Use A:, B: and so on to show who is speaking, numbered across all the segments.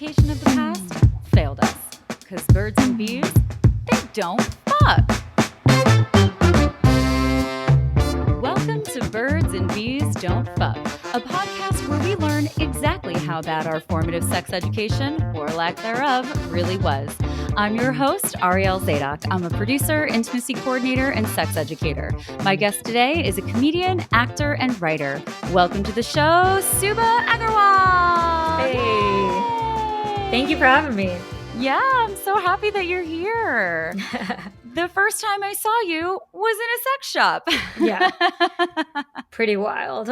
A: education of the past failed us. Because birds and bees, they don't fuck. Welcome to Birds and Bees Don't Fuck, a podcast where we learn exactly how bad our formative sex education, or lack thereof, really was. I'm your host, Ariel Zadok. I'm a producer, intimacy coordinator, and sex educator. My guest today is a comedian, actor, and writer. Welcome to the show, Subhah Agarwal!
B: Hey!
A: Yay!
B: Thank you for having me.
A: Yeah, I'm so happy that you're here. The first time I saw you was in a sex shop.
B: Yeah. Pretty wild.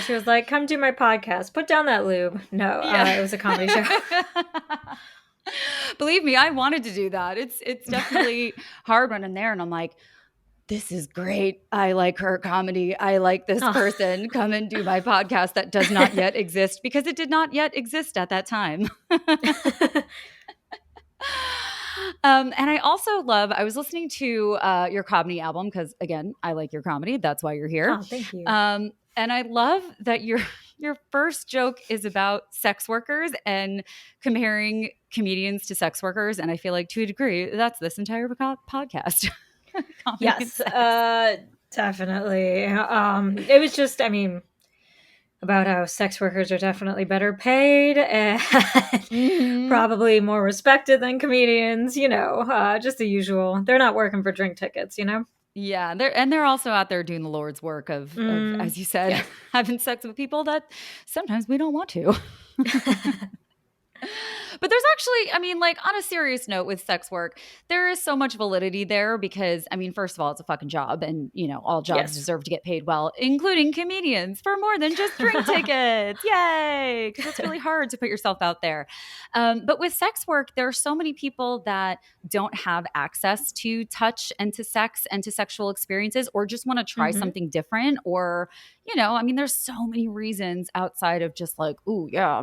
B: She was like, come do my podcast. Put down that lube. No,
A: Yeah.
B: it was a comedy show.
A: Believe me, I wanted to do that. It's definitely hard when I'm there and I'm like, this is great. I like her comedy. I like this person. Come and do my podcast that does not yet exist because it did not yet exist at that time. And I also I was listening to your comedy album because, again, I like your comedy. That's why you're here.
B: Oh, thank you.
A: And I love that your first joke is about sex workers and comparing comedians to sex workers. And I feel like to a degree, that's this entire podcast.
B: Yes, definitely. It was just, about how sex workers are definitely better paid and probably more respected than comedians, just the usual. They're not working for drink tickets,
A: Yeah, they're also out there doing the Lord's work of as you said, having sex with people that sometimes we don't want to. But there's actually, on a serious note with sex work, there is so much validity there because, first of all, it's a fucking job and, all jobs deserve to get paid well, including comedians for more than just drink tickets. Yay! Because it's really hard to put yourself out there. But with sex work, there are so many people that don't have access to touch and to sex and to sexual experiences or just want to try something different or, there's so many reasons outside of just like, ooh, yeah, I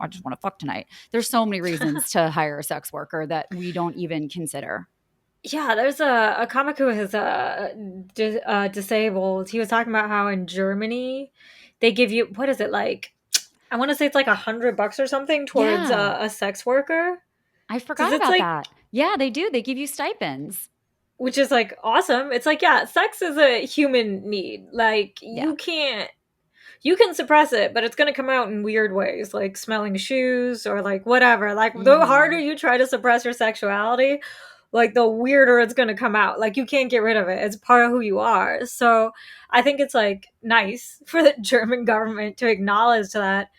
A: just want to fuck tonight. There's so many reasons to hire a sex worker that we don't even consider.
B: Yeah, there's a comic who is disabled. He was talking about how in Germany they give you, what is it, like, I want to say it's like $100 or something towards a sex worker.
A: I forgot about that. Yeah, they do. They give you stipends.
B: Which is like awesome. It's like, yeah, sex is a human need. Like you can suppress it, but it's going to come out in weird ways, like smelling shoes or like whatever. Like the harder you try to suppress your sexuality, like the weirder it's going to come out. Like you can't get rid of it. It's part of who you are. So I think it's like nice for the German government to acknowledge that.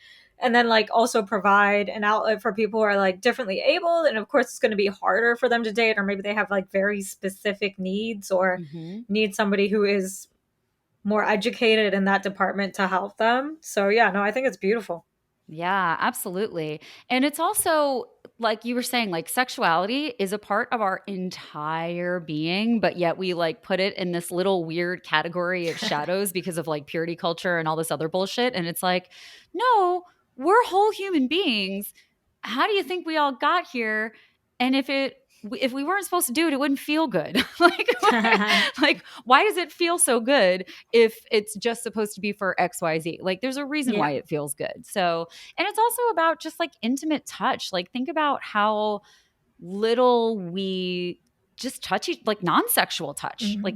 B: And then like also provide an outlet for people who are like differently abled. And of course it's going to be harder for them to date, or maybe they have like very specific needs or need somebody who is more educated in that department to help them. So yeah, no, I think it's beautiful.
A: Yeah, absolutely. And it's also like you were saying, like sexuality is a part of our entire being, but yet we like put it in this little weird category of shadows because of like purity culture and all this other bullshit. And it's like, no, we're whole human beings. How do you think we all got here? And if we weren't supposed to do it, it wouldn't feel good. like, why does it feel so good if it's just supposed to be for XYZ? Like, there's a reason why it feels good. So, and it's also about just like intimate touch. Like, think about how little we just touch, like non-sexual touch. Like,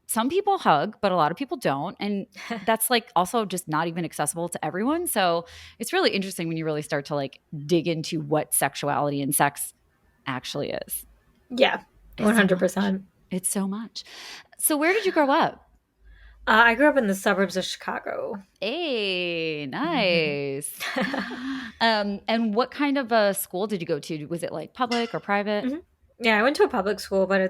A: some people hug, but a lot of people don't. And that's like also just not even accessible to everyone. So it's really interesting when you really start to like dig into what sexuality and sex actually is.
B: Yeah, 100%.
A: It's so much. So where did you grow up?
B: I grew up in the suburbs of Chicago.
A: Hey, nice. And what kind of a school did you go to? Was it like public or private?
B: Yeah, I went to a public school, but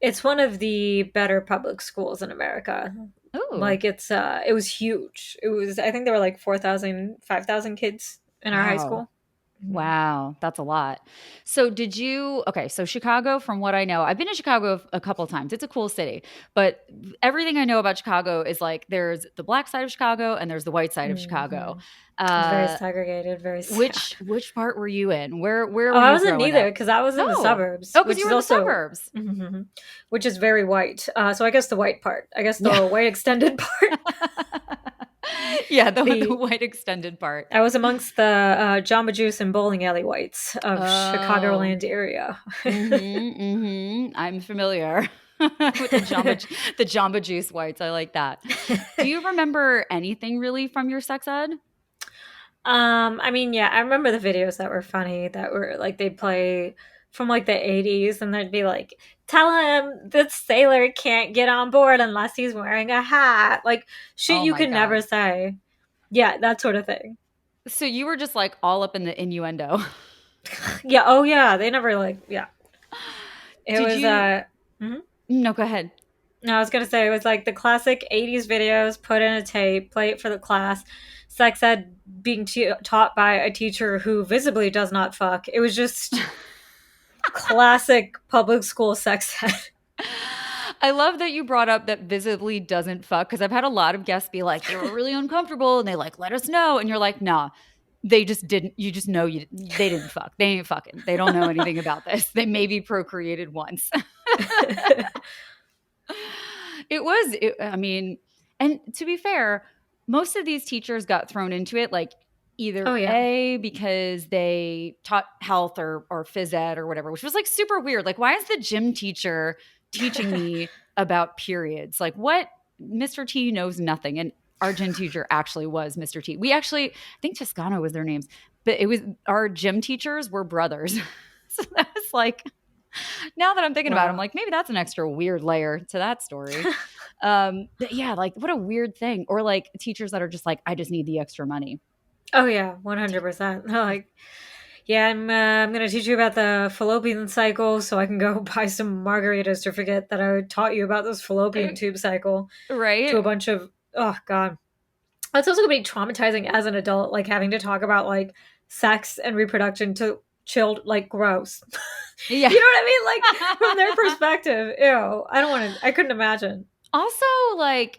B: it's one of the better public schools in America.
A: Ooh.
B: Like it was huge. I think there were like 4,000, 5,000 kids in our high school.
A: Wow, that's a lot. So so Chicago, from what I know, I've been to Chicago a couple of times. It's a cool city, but everything I know about Chicago is like there's the black side of Chicago and there's the white side of Chicago.
B: Very segregated, very sad.
A: Which part were you in? Where were you?
B: I wasn't either because I was in the suburbs.
A: Oh, because you were in the suburbs.
B: Which is very white. So I guess the white part. I guess the white extended part.
A: Yeah, the
B: The
A: white extended part.
B: I was amongst the Jamba Juice and bowling alley whites of
A: Oh.
B: Chicagoland area.
A: Mhm, mhm. I'm familiar with the Jamba Juice whites. I like that. Do you remember anything really from your sex ed?
B: I mean, yeah, I remember the videos that were funny that were like they'd play from like the 80s and they'd be like, tell him that sailor can't get on board unless he's wearing a hat. Like shit
A: Oh
B: you
A: my
B: could never
A: god.
B: say. Yeah, that sort of thing.
A: So you were just like all up in the innuendo.
B: Yeah, oh yeah, they never like yeah. It
A: Did
B: was
A: you
B: mhm.
A: No, go ahead.
B: No, I was gonna say it was like the classic 80s videos, put in a tape, play it for the class. Sex ed being taught by a teacher who visibly does not fuck. It was just classic public school sex ed.
A: I love that you brought up that visibly doesn't fuck because I've had a lot of guests be like, they were really uncomfortable and they like let us know. And you're like, nah, they just didn't. You just know they didn't fuck. They ain't fucking. They don't know anything about this. They maybe procreated once. I mean, and to be fair, most of these teachers got thrown into it like
B: Oh
A: either
B: yeah.
A: A, because they taught health or phys ed or whatever, which was like super weird. Like, why is the gym teacher teaching me about periods? Like, what? Mr. T knows nothing. And our gym teacher actually was Mr. T. We actually, I think Toscano was their names, but it was our gym teachers were brothers. So that was like, now that I'm thinking about it, I'm
B: Wow.
A: like, maybe that's an extra weird layer to that story. But yeah, like what a weird thing. Or like teachers that are just like, I just need the extra money.
B: Oh yeah, 100%. Like, yeah, I'm gonna teach you about the fallopian cycle so I can go buy some margaritas to forget that I taught you about this fallopian tube cycle to
A: Right?
B: a bunch of oh god. That's also gonna be traumatizing as an adult, like having to talk about like sex and reproduction to chilled like gross.
A: Yeah.
B: You know what I mean? Like from their perspective, ew. I don't want to. I couldn't imagine.
A: Also, like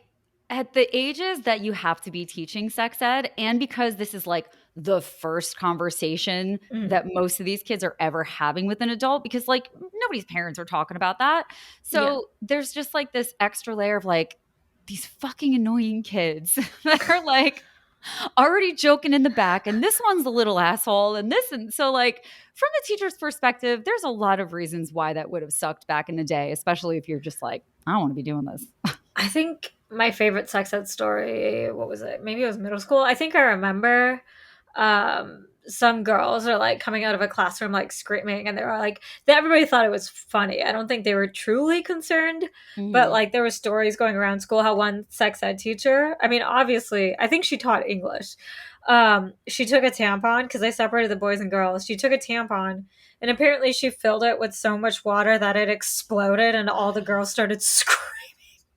A: at the ages that you have to be teaching sex ed, and because this is like the first conversation
B: Mm,
A: that most of these kids are ever having with an adult, because like nobody's parents are talking about that.
B: yeah.
A: So there's just like this extra layer of like these fucking annoying kids that are like already joking in the back, and this one's a little asshole, and this, and so like from the teacher's perspective, there's a lot of reasons why that would have sucked back in the day, especially if you're just like, I don't want to be doing this.
B: I think my favorite sex ed story, what was it? Maybe it was middle school. I think I remember some girls are like coming out of a classroom like screaming and they were like everybody thought it was funny. I don't think they were truly concerned, but
A: Mhm.
B: like there were stories going around school how one sex ed teacher, I mean obviously, I think she taught English. She took a tampon because they separated the boys and girls. She took a tampon and apparently she filled it with so much water that it exploded and all the girls started screaming.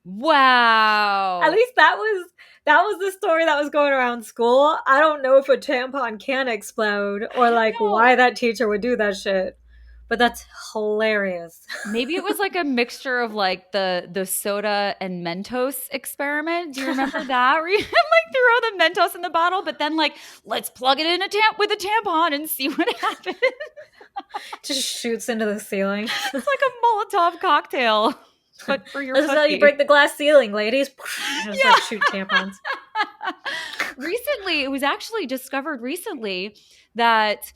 B: At
A: Wow.
B: least that was the story that was going around school. I don't know if a tampon can explode
A: I
B: or
A: don't
B: like why
A: know.
B: that teacher would do that shit. But that's hilarious.
A: Maybe it was like a mixture of like the soda and Mentos experiment. Do you remember that? Where you like throw the Mentos in the bottle, but then like let's plug it in a with a tampon and see what happens.
B: Just shoots into the ceiling.
A: It's like a Molotov cocktail, but for your
B: This is how you
A: pussy.
B: break the glass ceiling, ladies. Just like shoot tampons.
A: Recently, it was actually discovered recently that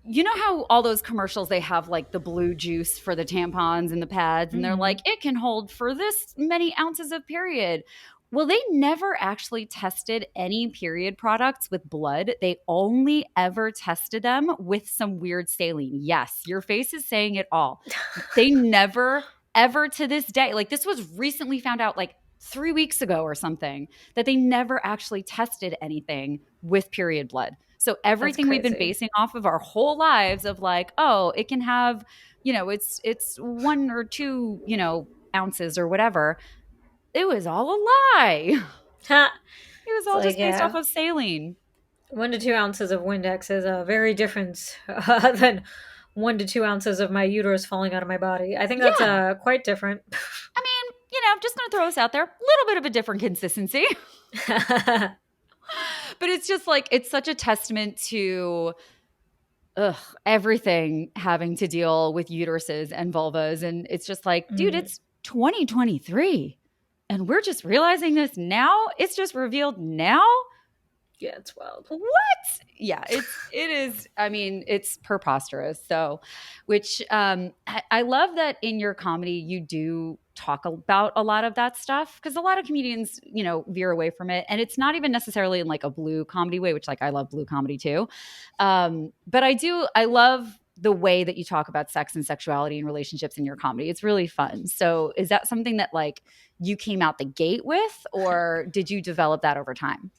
A: you know how all those commercials they have like the blue juice for the tampons and the pads, and they're like,
B: Hmm.
A: it can hold for this many ounces of period. Well, they never actually tested any period products with blood. They only ever tested them with some weird saline. Yes, your face is saying it all. They never, ever to this day, like this was recently found out like 3 weeks ago or something, that they never actually tested anything with period blood. So
B: That's
A: everything we've been
B: crazy.
A: basing off of our whole lives of like, oh, it can have, it's 1 or 2, ounces or whatever. It was all a lie.
B: Ha.
A: It was
B: It's
A: all
B: like,
A: just based off
B: yeah,
A: of saline.
B: 1 to 2 ounces of Windex is very different than 1 to 2 ounces of my uterus falling out of my body. I think that's
A: Yeah.
B: quite different.
A: I mean, just going to throw this out there, a little bit of a different consistency. But it's just like, it's such a testament to ugh, everything having to deal with uteruses and vulvas. And it's just like, dude,
B: Mm.
A: it's 2023 and we're just realizing this now. It's just revealed now.
B: Yeah, it's wild.
A: What? Yeah, it is. I mean, it's preposterous. So, which I love that in your comedy you do talk about a lot of that stuff because a lot of comedians, veer away from it, and it's not even necessarily in like a blue comedy way, which like I love blue comedy too. But I love the way that you talk about sex and sexuality and relationships in your comedy. It's really fun. So, is that something that like you came out the gate with, or did you develop that over time?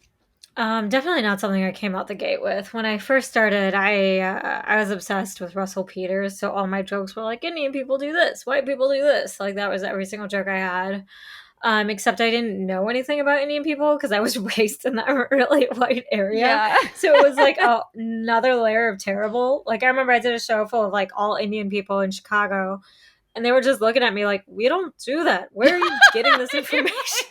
B: Definitely not something I came out the gate with. When I first started, I was obsessed with Russell Peters, so all my jokes were like Indian people do this, white people do this. Like that was every single joke I had. Except I didn't know anything about Indian people because I was raised in that really white area.
A: Yeah.
B: So it was like another layer of terrible. Like I remember I did a show full of like all Indian people in Chicago, and they were just looking at me like, "We don't do that. Where are you getting this information?"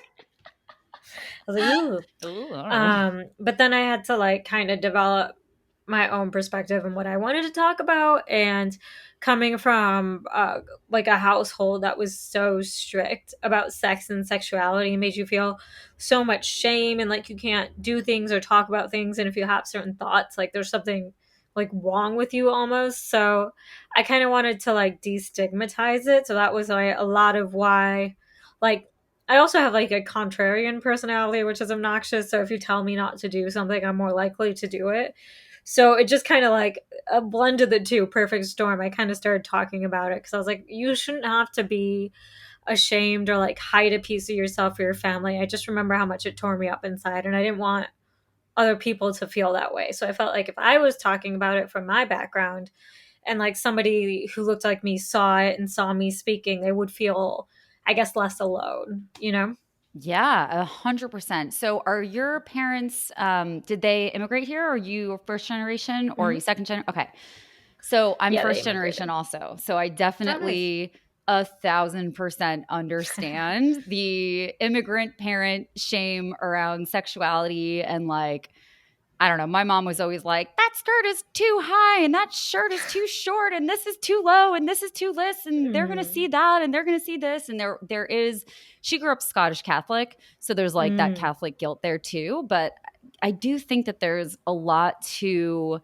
B: I was like, "Ooh."
A: Ooh, I don't know.
B: But then I had to like kind of develop my own perspective and what I wanted to talk about. And coming from like a household that was so strict about sex and sexuality, made you feel so much shame and like you can't do things or talk about things. And if you have certain thoughts, like there's something like wrong with you almost. So I kind of wanted to like destigmatize it. So that was like a lot of why, like, I also have like a contrarian personality, which is obnoxious. So if you tell me not to do something, I'm more likely to do it. So it just kind of like blended the two, perfect storm. I kind of started talking about it because I was like, you shouldn't have to be ashamed or like hide a piece of yourself for your family. I just remember how much it tore me up inside, and I didn't want other people to feel that way. So I felt like if I was talking about it from my background and like somebody who looked like me saw it and saw me speaking, they would feel, I guess, less alone, you know?
A: Yeah, 100%. So are your parents, did they immigrate here? Or are you first generation or are you
B: Hmm.
A: second gen? Okay. So I'm
B: Yeah, they
A: first generation
B: immigrated.
A: also. So I
B: Oh, nice.
A: definitely 1,000% understand the immigrant parent shame around sexuality and like I don't know. My mom was always like, that skirt is too high and that shirt is too short and this is too low and this is too this and they're going to see
B: Mm.
A: that and they're going to see this and there is she grew up Scottish Catholic, so there's like that
B: Mm.
A: Catholic guilt there too, but I do think that there's a lot to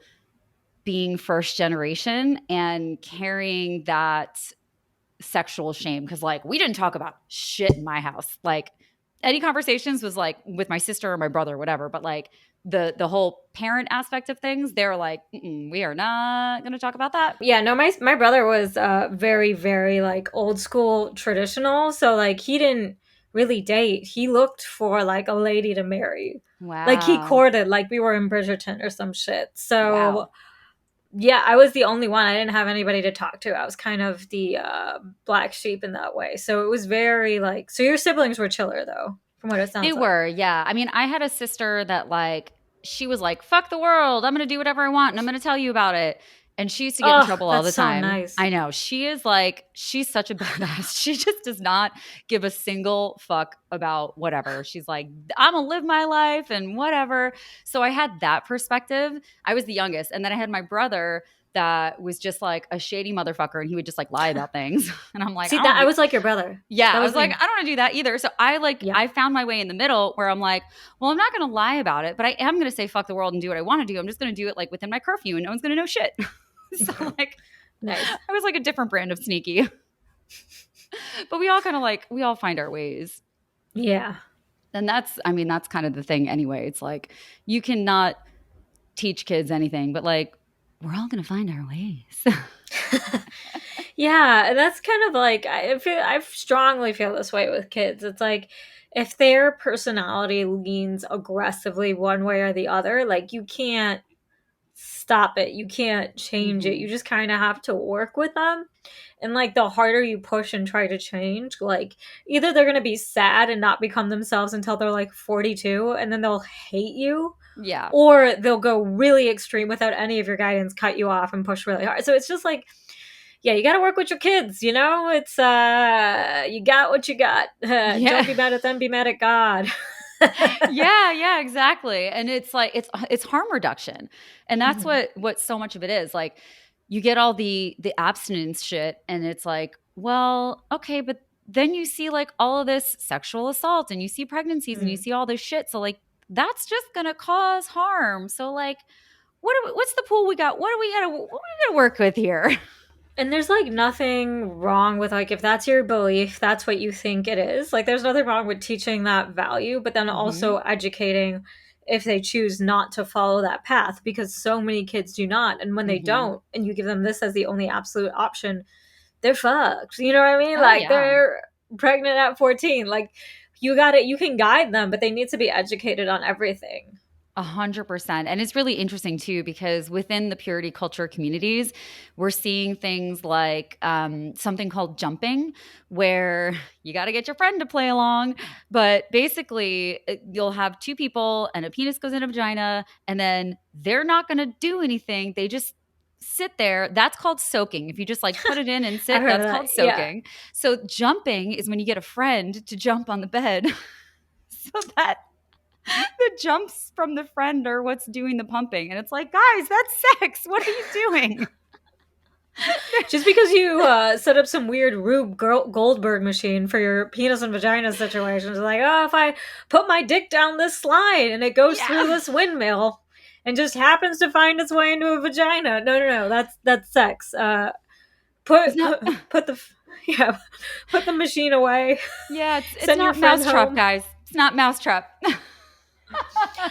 A: being first generation and carrying that sexual shame because like we didn't talk about shit in my house. Like any conversations was like with my sister or my brother or whatever, but like the whole parent aspect of things, they're like, we are not going to talk about that.
B: Yeah, no, my brother was very, very like old school traditional. So like he didn't really date. He looked for like a lady to marry. Like he
A: Wow.
B: courted like we were in Bridgerton or some shit. So
A: Wow.
B: yeah, I was the only one. I didn't have anybody to talk to. I was kind of the black sheep in that way. So it was very like, so your siblings were chiller though, from what it
A: They
B: sounds like.
A: were, yeah. I mean, I had a sister that like she was like, "Fuck the world. I'm going to do whatever I want and I'm going to tell you about it." And she used to get in
B: Oh,
A: trouble all
B: that's
A: the
B: so
A: time.
B: nice.
A: I know. She is like she's such a badass. She just does not give a single fuck about whatever. She's like, "I'm going to live my life and whatever." So I had that perspective. I was the youngest, and then I had my brother that was just like a shady motherfucker and he would just like lie about things. And I'm like,
B: See
A: "I don't
B: that I
A: do
B: was like your brother.
A: yeah,
B: That
A: I
B: was
A: was like,
B: me.
A: I don't want to do that either." So
B: Yeah.
A: I found my way in the middle where I'm like, well, I'm not going to lie about it, but I am going to say fuck the world and do what I want to do. I'm just going to do it like within my curfew and no one's going to know shit. So like
B: Nice.
A: I was like a different brand of sneaky. But we all kind of like we all find our ways.
B: Yeah.
A: And that's I mean that's kind of the thing anyway. It's like you cannot teach kids anything, but like we're all going to find our ways.
B: Yeah, and that's kind of like I strongly feel this way with kids. It's like if their personality leans aggressively one way or the other, like you can't stop it. You can't change it. You
A: Mhm.
B: just kind of have to work with them. And like the harder you push and try to change, like either they're going to be sad and not become themselves until they're like 42 and then they'll hate you,
A: Yeah.
B: or they'll go really extreme without any of your guidance, cut you off and push really hard. So it's just like, yeah, you got to work with your kids, you know? It's you got what you got. Don't
A: Yeah.
B: be mad at them, be mad at God.
A: Yeah, yeah, exactly. And it's like it's harm reduction. And that's
B: Mhm.
A: what so much of it is. Like you get all the abstinence shit and it's like, well, okay, but then you see like all of this sexual assault and you see pregnancies and you
B: Mm.
A: see all this shit. So like that's just going to cause harm. So like what's the pool we got? What are we gonna work with here?
B: And there's like nothing wrong with like if that's your belief, that's what you think it is. Like there's nothing wrong with teaching that value, but then
A: Hmm.
B: also educating if they choose not to follow that path because so many kids do not. And when they
A: Hmm.
B: don't and you give them this as the only absolute option, they're fucked. You know what I mean?
A: Oh
B: Like
A: yeah.
B: they're pregnant at 14. Like you got it, you can guide them, but they need to be educated on everything.
A: 100%. And it's really interesting too, because within the purity culture communities, we're seeing things like something called jumping, where you got to get your friend to play along. But basically, you'll have two people and a penis goes in a vagina, and then they're not going to do anything. They just sit there. That's called soaking. If you just like put it in and
B: I've
A: sit,
B: heard of
A: that's
B: that.
A: called
B: Yeah.
A: soaking. So jumping is when you get a friend to jump on the bed so that the jumps from the friend are what's doing the pumping. And it's like, guys, that's sex. What are you doing?
B: Just because you set up some weird Rube Goldberg machine for your penis and vagina situations, like, oh, if I put my dick down this slide and it goes through
A: Yeah.
B: this windmill and just happens to find its way into a vagina. No, no, no. That's sex.
A: It's not
B: Put the yeah, put the machine away.
A: yeah, it's
B: Send your
A: not
B: friend
A: mousetrap,
B: home.
A: guys. It's not mousetrap.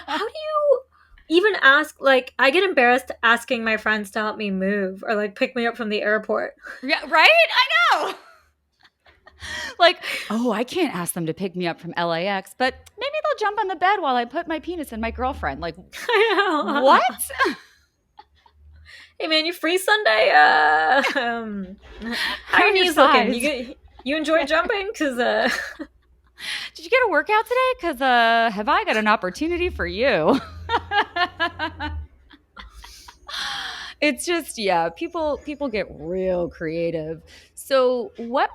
B: How do you even ask? Like, I get embarrassed asking my friends to help me move or like pick me up from the airport.
A: Yeah, right? I know. Like, oh, I can't ask them to pick me up from LAX, but maybe they'll jump on the bed while I put my penis in my girlfriend. Like, what?
B: I know. Hey man, you free Sunday? How
A: How
B: are
A: are
B: your
A: your
B: knees looking?
A: sides?
B: You enjoy jumping? Cause
A: Did you get a workout today? Because have I got an opportunity for you? It's just yeah, people get real creative. So what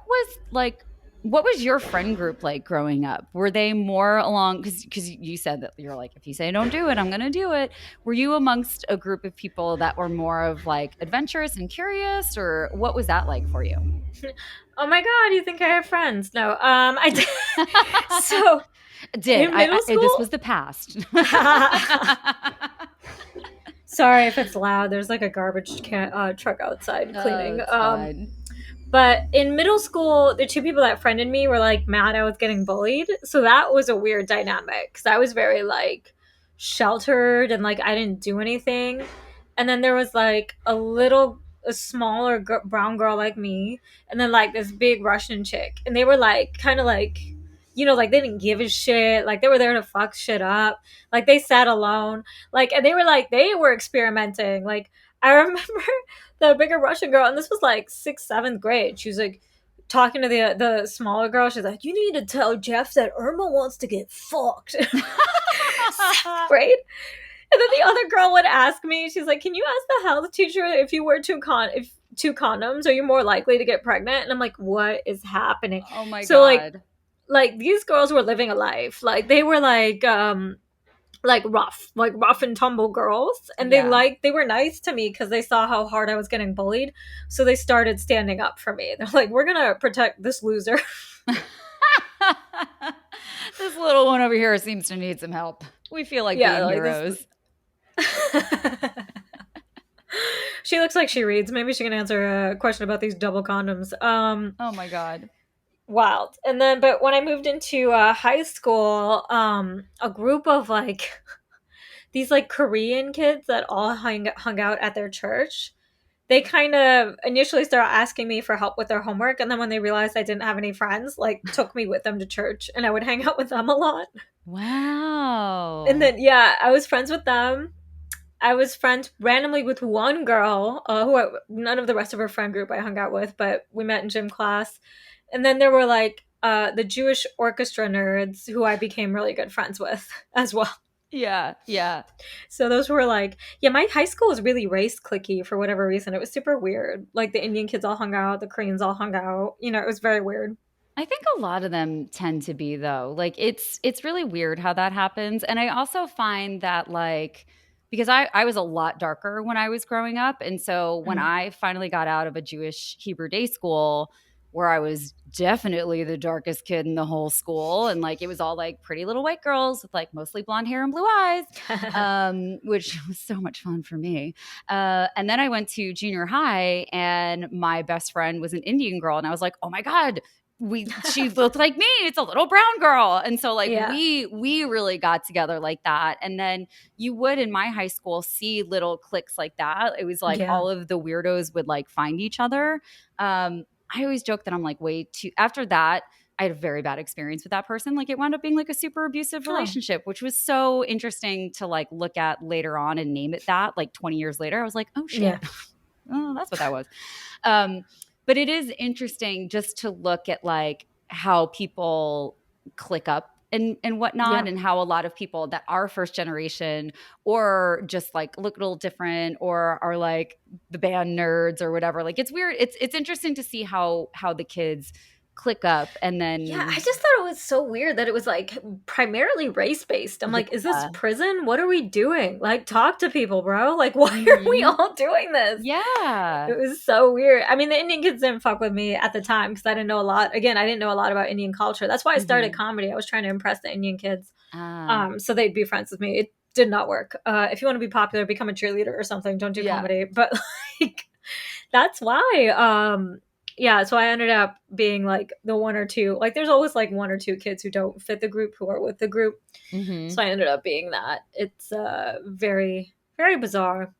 A: was your friend group like growing up? Were they more along because you said that you're like if you say don't do it, I'm going to do it. Were you amongst a group of people that were more of like adventurous and curious, or what was that like for you?
B: oh my god, you think I have friends? No, I did. So
A: Did
B: in middle
A: this
B: school,
A: was the past?
B: sorry if it's loud. There's like a truck outside
A: Oh,
B: cleaning.
A: it's fine.
B: But in middle school, the two people that friended me were like mad I was getting bullied. So that was a weird dynamic because I was very like sheltered and like I didn't do anything. And then there was like a smaller brown girl like me, and then like this big Russian chick. And they were like kind of like, like they didn't give a shit. Like they were there to fuck shit up. Like they sat alone. Like, and they were experimenting. Like, I remember the bigger Russian girl, and this was like sixth, seventh grade. She was like talking to the smaller girl. She's like, "You need to tell Jeff that Irma wants to get fucked." Seventh grade. And then the other girl would ask me, she's like, "Can you ask the health teacher if you wear two condoms, are you more likely to get pregnant?" And I'm like, "What is happening?"
A: Oh my
B: So
A: god.
B: like these girls were living a life. Like they were like rough and tumble girls, and
A: Yeah.
B: they were nice to me because they saw how hard I was getting bullied, so they started standing up for me. They're like, we're gonna protect this loser.
A: This little one over here seems to need some help. We feel like
B: Yeah,
A: being
B: like this.
A: heroes.
B: She looks like she reads. Maybe she can answer a question about these double condoms.
A: Oh my god.
B: Wild. And then, but when I moved into high school, a group of like these like Korean kids that all hung out at their church, they kind of initially started asking me for help with their homework, and then when they realized I didn't have any friends, like took me with them to church, and I would hang out with them a lot. And
A: Wow.
B: then yeah, I was friends with them. I was friends randomly with one girl none of the rest of her friend group I hung out with, but we met in gym class. And then there were like the Jewish orchestra nerds who I became really good friends with as well.
A: Yeah, yeah.
B: So those were like, yeah, my high school was really race clicky for whatever reason. It was super weird. Like the Indian kids all hung out, the Koreans all hung out. It was very weird.
A: I think a lot of them tend to be though. Like it's really weird how that happens. And I also find that like because I was a lot darker when I was growing up. And so when
B: Mhm.
A: I finally got out of a Jewish Hebrew day school, where I was definitely the darkest kid in the whole school. And like, it was all like pretty little white girls with like mostly blonde hair and blue eyes, which was so much fun for me. And then I went to junior high, and my best friend was an Indian girl. And I was like, oh my God, she looked like me. It's a little brown girl. And so like
B: Yeah.
A: we really got together like that. And then you would in my high school see little cliques like that. It was like
B: Yeah.
A: all of the weirdos would like find each other. I always joke that I'm like way too after that. I had a very bad experience with that person. Like it wound up being like a super abusive
B: Oh,
A: relationship, which was so interesting to like look at later on and name it that. Like 20 years later, I was like, oh shit,
B: yeah.
A: oh, that's what that was. Um, but it is interesting just to look at like how people click up and whatnot,
B: Yeah.
A: and how a lot of people that are first generation or just like look a little different or are like the band nerds or whatever. Like it's weird. It's interesting to see how the kids click up and
B: Yeah, I
A: then
B: just thought it was so weird that it was like primarily race based. I'm like, is this
A: yeah.
B: prison? What are we doing? Like, talk to people, bro. Like, why are we
A: Mhm.
B: all doing this?
A: Yeah.
B: It was so weird. I mean, the Indian kids didn't fuck with me at the time because I didn't know a lot. Again, I didn't know a lot about Indian culture. That's why I started
A: Mhm.
B: comedy. I was trying to impress the Indian kids,
A: Ah.
B: so they'd be friends with me. It did not work. If you want to be popular, become a cheerleader or something. Don't do
A: Yeah.
B: comedy. But like, that's why. Yeah, so I ended up being like the one or two. Like, there's always like one or two kids who don't fit the group who are with the group. So
A: Mhm.
B: I ended up being that. It's very very bizarre.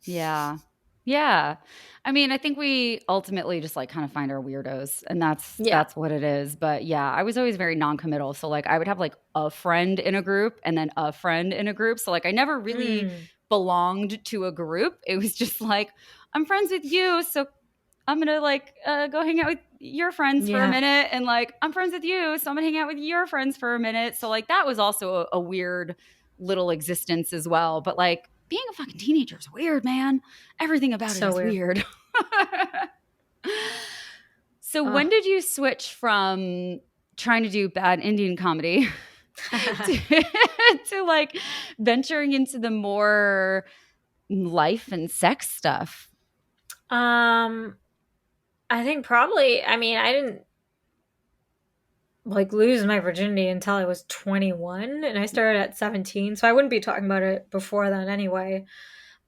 A: Yeah. Yeah. I mean, I think we ultimately just like kind of find our weirdos, and
B: Yeah.
A: that's what it is. But yeah, I was always very non-committal. So like I would have like a friend in a group and then a friend in a group. So like I never really
B: Mm,
A: belonged to a group. It was just like I'm friends with you, so I'm gonna like go hang out with your friends for a
B: yeah.
A: minute, and like I'm friends with you, so I'm gonna hang out with your friends for a minute. So like that was also a weird little existence as well. But like being a fucking teenager is weird, man. Everything about it
B: So
A: is
B: weird.
A: weird. So when
B: Oh.
A: did you switch from trying to do bad Indian comedy to, to like venturing into the more life and sex stuff?
B: um I think probably, I mean, I didn't like lose my virginity until I was 21 and I started at 17. So I wouldn't be talking about it before then anyway.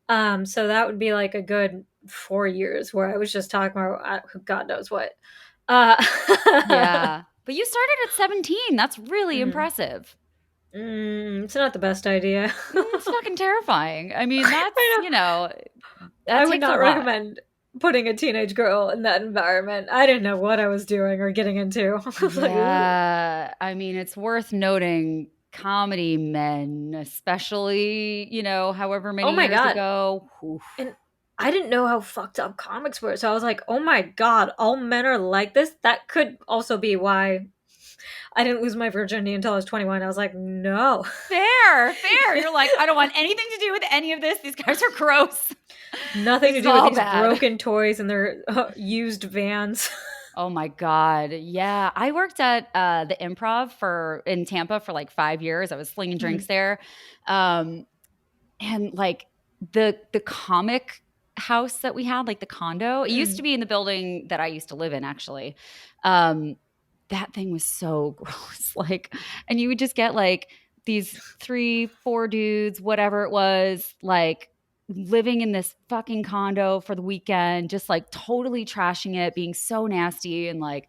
B: So that would be like a good 4 years where I was just talking about God knows what. Uh
A: Yeah. But you started at 17. That's really
B: mm,
A: impressive.
B: it's not the best idea.
A: It's fucking terrifying. I mean,
B: I know.
A: that
B: I would
A: takes a
B: not
A: lot.
B: recommend putting a teenage girl in that environment. I didn't know what I was doing or getting into. I was like, ooh.
A: Yeah. I mean, it's worth noting comedy men, especially, however
B: Oh
A: many
B: my
A: years
B: god.
A: ago. Oof.
B: And I didn't know how fucked up comics were. So I was like, oh my god, all men are like this? That could also be why I didn't lose my virginity until I was 21. I was like, no.
A: Fair, fair. You're like, I don't want anything to do with any of this. These guys are gross.
B: Nothing
A: This
B: to
A: is
B: do with
A: all
B: these
A: bad.
B: broken toys and their used vans.
A: Oh my God. Yeah. I worked at the improv in Tampa for like 5 years. I was slinging drinks
B: Mm,
A: there. Um, and like the comic house that we had, like the condo, it used to
B: mm,
A: be in the building that I used to live in actually. um that thing was so gross, like, and you would just get like these 3 4 dudes, whatever it was, like living in this fucking condo for the weekend, just like totally trashing it, being so nasty and like,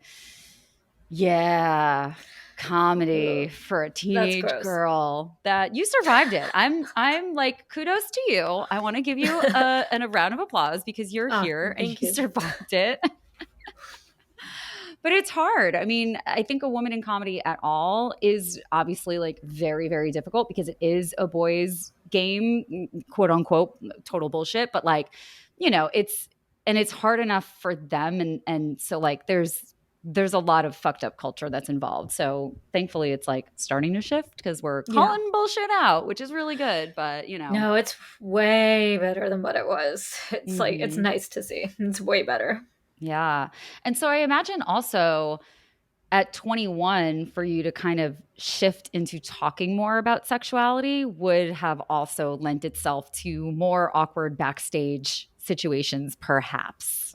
A: yeah, comedy
B: ugh,
A: for a
B: that's
A: teenage
B: gross.
A: girl. That you survived it. I'm like, kudos to you. I want to give you a round of applause because you're
B: Oh,
A: here and
B: thank
A: you
B: you.
A: survived it. But it's hard. I mean, I think a woman in comedy at all is obviously like very, very difficult because it is a boys' game, quote unquote, total bullshit. But like, it's hard enough for them, and so like there's a lot of fucked up culture that's involved. So thankfully, it's like starting to shift because we're
B: Yeah.
A: calling bullshit out, which is really good. But
B: No, it's way better than what it was. It's like, it's
A: mhm.
B: nice to see. It's way better.
A: Yeah. And so I imagine also at 21 for you to kind of shift into talking more about sexuality would have also lent itself to more awkward backstage situations, perhaps.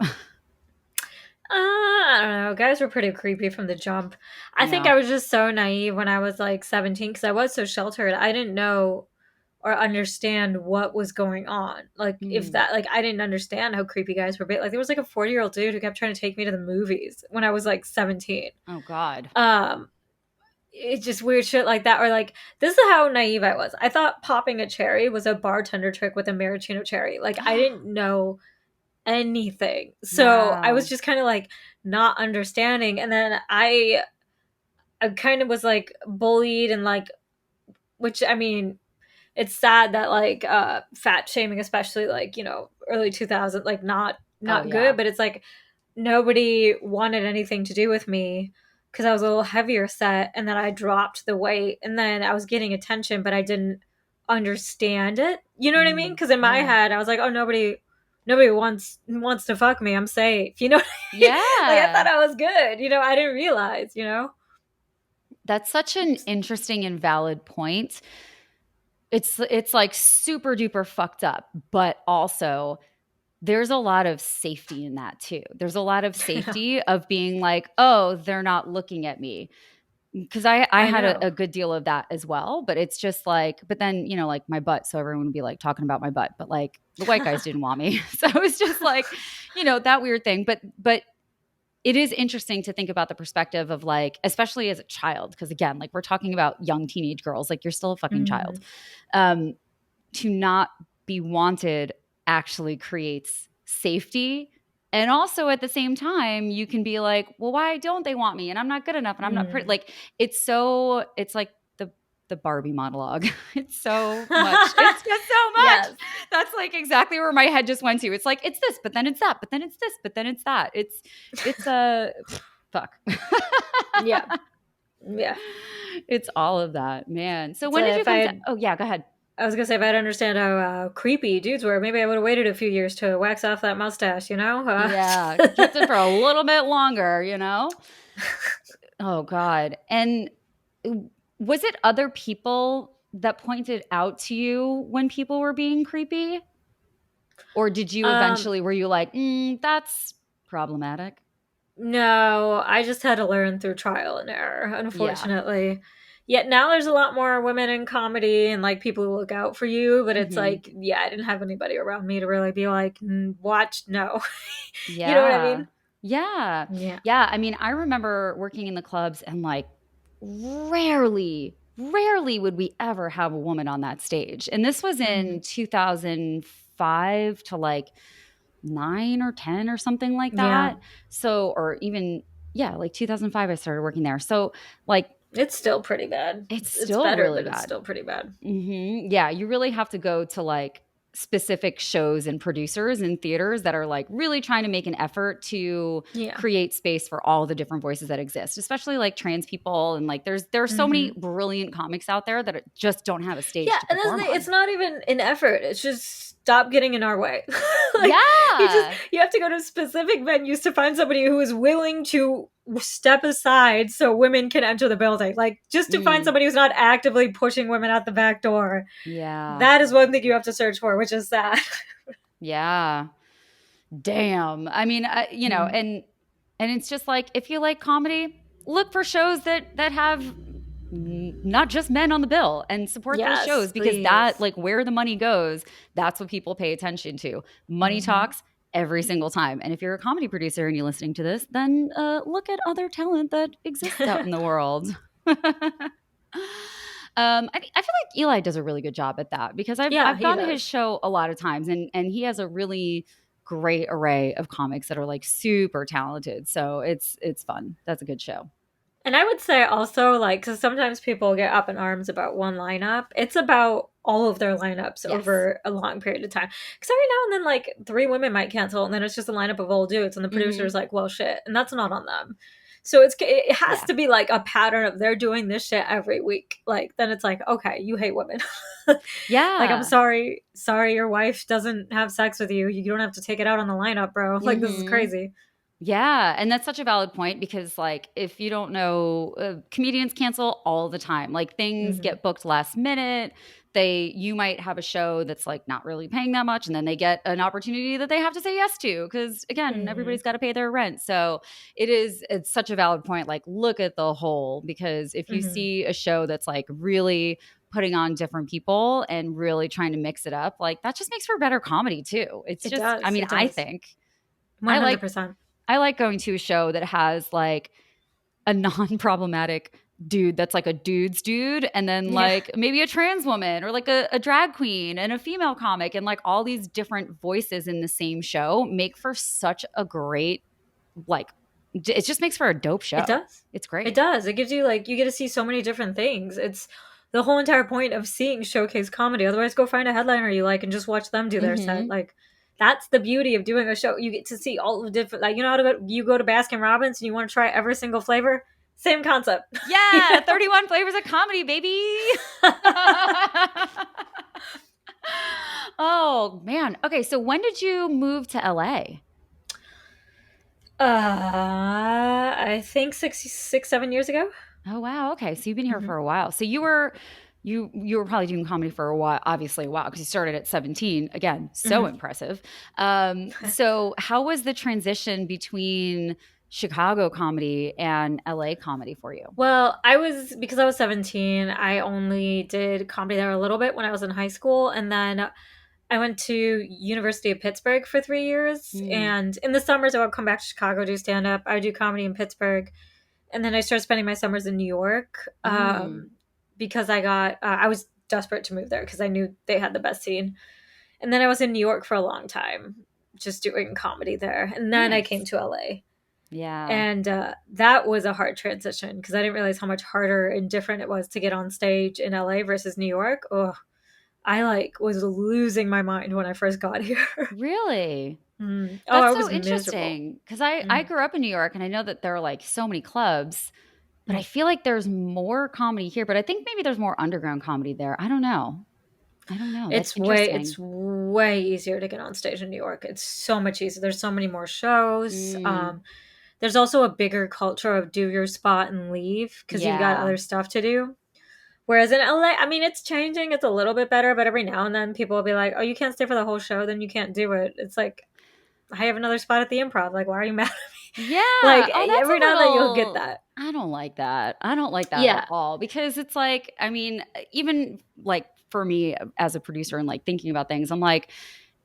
B: I don't know. Guys were pretty creepy from the jump. I think
A: Yeah.
B: I was just so naive when I was like 17 because I was so sheltered. I didn't know or understand what was going on. Like, if
A: Hmm.
B: that, like, I didn't understand how creepy guys were. Like, there was like a 40-year-old dude who kept trying to take me to the movies when I was like 17.
A: Oh God.
B: Um, it's just weird shit like that. Or like, this is how naive I was. I thought popping a cherry was a bartender trick with a maraschino cherry. Like, I didn't know anything. So I was
A: Wow.
B: just kind of like not understanding. And then I kind of was like bullied and like, which I mean, it's sad that like fat shaming, especially like, early 2000, like
A: Oh
B: not
A: yeah.
B: good, but it's like nobody wanted anything to do with me because I was a little heavier set, and then I dropped the weight, and then I was getting attention, but I didn't understand it. You know what I mean?
A: Mm,
B: Because in my
A: yeah.
B: head, I was like, oh, nobody wants to fuck me. I'm safe. You know what I mean? Like, I thought
A: Yeah.
B: I was good. I didn't realize.
A: That's such an interesting and valid point. It's like super duper fucked up, but also there's a lot of safety in that too. There's a lot of safety of being like, "Oh, they're not looking at me." Because I
B: I
A: had
B: know.
A: a good deal of that as well, but it's just like, but then, like my butt, so everyone would be like talking about my butt, but like the white guys didn't want me. So it was just like, that weird thing. But it is interesting to think about the perspective of like, especially as a child, because again, like we're talking about young teenage girls, like you're still a fucking child.
B: Mhm.
A: Um, to not be wanted actually creates safety. And also at the same time, you can be like, well, why don't they want me? And I'm not good enough and I'm not pretty.
B: Mm.
A: Like it's like the Barbie monologue. It's so much. It's just so much.
B: Yes.
A: That's like exactly where my head just went to. It's like it's this, but then it's that, but then it's this, but then it's that. It's a fuck.
B: Yeah. Yeah.
A: It's all of that, man. So
B: So
A: when did you
B: if
A: come to
B: I
A: Oh yeah, go ahead.
B: I was gonna say, if I'd understand how creepy dudes were, maybe I would have waited a few years to wax off that mustache.
A: Yeah, kept it for a little bit longer. Oh god. And was it other people that pointed out to you when people were being creepy? Or did you
B: um,
A: eventually were you like, that's problematic?
B: no, I just had to learn through trial and error,
A: Yeah.
B: unfortunately. Yet now there's a lot more women in comedy and like people who look out for you, but it's
A: Mhm.
B: like, yeah, I didn't have anybody around me to really be like, watch, no. You know what I
A: Yeah.
B: mean?
A: Yeah.
B: Yeah.
A: Yeah, I mean, I remember working in the clubs and like rarely would we ever have a woman on that stage. And this was
B: Hmm.
A: in 2005 to like 9 or 10 or something like
B: Yeah.
A: that. So or even yeah, like 2005 I started working there. So like
B: It's still pretty bad.
A: it's
B: It's
A: still
B: better,
A: really
B: but it's
A: bad.
B: still pretty bad.
A: Yeah, you really have to go to like specific shows and producers and theaters that are like really trying to make an effort to
B: Yeah.
A: create space for all the different voices that exist, especially like trans people and like there are so many
B: Hmm.
A: brilliant comics out there that just don't have a stage
B: Yeah,
A: to
B: and that's
A: perform
B: it's
A: on.
B: not even an effort. It's just stop getting in our way. Like,
A: Yeah.
B: you have to go to specific venues to find somebody who is willing to step aside so women can enter the building. Like, just to find
A: Mm,
B: somebody who's not actively pushing women out the back door.
A: yeah.
B: That is one thing you have to search for, which is sad.
A: Yeah. Damn. I mean,
B: Mm.
A: and it's just like if you like comedy, look for shows that have not just men on the bill and support those
B: Yes,
A: shows because
B: please.
A: that like where the money goes, that's what people pay attention to. Money
B: Hmm.
A: talks every single time. And if you're a comedy producer and you're listening to this, then look at other talent that exists out in the world. I feel like Eli does a really good job at that because
B: Yeah,
A: I've
B: he
A: gone to his
B: does.
A: show a lot of times and he has a really great array of comics that are like super talented. So it's fun. That's a good show.
B: And I would say also, like, because sometimes people get up in arms about one lineup, it's about all of their lineups
A: Yes.
B: over a long period of time. Because every now and then, like, three women might cancel, and then it's just a lineup of old dudes, and the
A: Hmm.
B: producer's like, well, shit. And that's not on them. So it has
A: Yeah.
B: to be like a pattern of they're doing this shit every week. Like, then it's like, okay, you hate women. Like, I'm
A: Yeah.
B: sorry your wife doesn't have sex with you. You don't have to take it out on the lineup, bro. Like, this is
A: Hmm.
B: crazy.
A: Yeah, and that's such a valid point because, like, if you don't know, comedians cancel all the time. Like, things
B: Hmm.
A: get booked last minute. You might have a show that's like not really paying that much, and then they get an opportunity that they have to say yes to because, again,
B: Hmm.
A: everybody's got to pay their rent. So it's such a valid point. Like, look at the whole because if you
B: Hmm.
A: see a show that's like really putting on different people and really trying to mix it up, like that just makes for better comedy too. It's
B: It
A: just, I
B: does.
A: mean,
B: It
A: I
B: does.
A: think. I like
B: 100%.
A: I like going to a show that has like a non-problematic dude that's like a dude's dude, and then
B: Yeah.
A: like maybe a trans woman or like a drag queen and a female comic, and like all these different voices in the same show make for such a great, like, it just makes for a dope
B: It
A: show.
B: does.
A: It's
B: It
A: great.
B: does. It gives you like you get to see so many different things. It's the whole entire point of seeing showcase comedy. Otherwise, go find a headliner you like and just watch them do their set.
A: Hmm.
B: Like that's the beauty of doing a show. You get to see all the different. Like you know how to go. You go to Baskin Robbins and you want to try every single flavor. Same concept. You
A: Yeah,
B: know?
A: 31 flavors of comedy, baby. Oh man. Okay, so when did you move to LA?
B: I think 7 years ago.
A: Oh wow. Okay. So you've been here
B: Hmm.
A: for a while. So you were probably doing comedy for a while, obviously a while, because you started at 17. Again, so
B: Hmm.
A: impressive. So how was the transition between Chicago comedy and LA comedy for you?
B: Well, I was because I was 17, I only did comedy there a little bit when I was in high school, and then I went to University of Pittsburgh for 3 years,
A: Mm,
B: and in the summers I would come back to Chicago, do stand up. I would do comedy in Pittsburgh, and then I started spending my summers in New York
A: mm,
B: because I was desperate to move there because I knew they had the best scene. And then I was in New York for a long time, just doing comedy there, and then I came
A: nice.
B: to LA.
A: Yeah.
B: And that was a hard transition because I didn't realize how much harder and different it was to get on stage in LA versus New York. Oh, I like was losing my mind when I first got here.
A: Really?
B: Oh,
A: That's
B: I
A: so
B: was miserable.
A: interesting because I
B: Mm.
A: grew up in New York and I know that there are like so many clubs, but I
B: Mm.
A: feel like there's more comedy here, but I think maybe there's more underground comedy there. I don't know. I don't know. That's
B: It's
A: interesting.
B: way easier to get on stage in New York. It's so much easier. There's so many more shows.
A: Mm,
B: There's also a bigger culture of do your spot and leave because you've got
A: yeah.
B: other stuff to do. Whereas in LA, I mean, it's changing. It's a little bit better, but every now and then people will be like, "Oh, you can't stay for the whole show, then you can't do it." It's like I have another spot at the Improv. Like, why are you mad?
A: Yeah.
B: Like
A: Oh, that's
B: every
A: a
B: now and then you'll get
A: little
B: that.
A: I don't like that. I don't like that at
B: Yeah.
A: all because it's like, I mean, even like for me as a producer and like thinking about things, I'm like,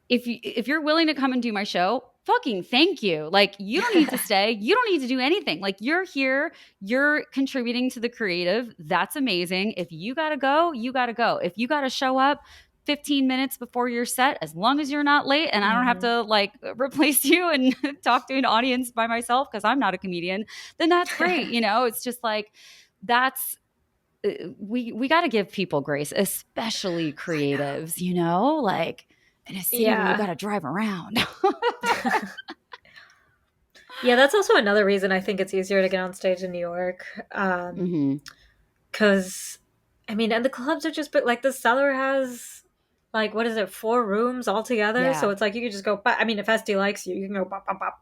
A: if you're willing to come and do my show, fucking thank you. Like you don't need to stay. You don't need to do anything. Like you're here, you're contributing to the creative. That's amazing. If you got to go, you got to go. If you got to show up 15 minutes before your set, as long as you're not late and I don't have
B: Hmm.
A: to like replace you and talk to an audience by myself because I'm not a comedian, then that's great. It's just like that's we got to give people grace, especially
B: I
A: creatives, like in a city where you got
B: know.
A: to drive around.
B: Yeah. Yeah, that's also another reason I think it's easier to get on stage in New York.
A: Hmm.
B: Because I mean, and the clubs are just, but like the cellar has like what is it, 4 rooms altogether? So
A: Yeah.
B: it's like you could just go. I mean, if SD likes you, you can go pop pop pop.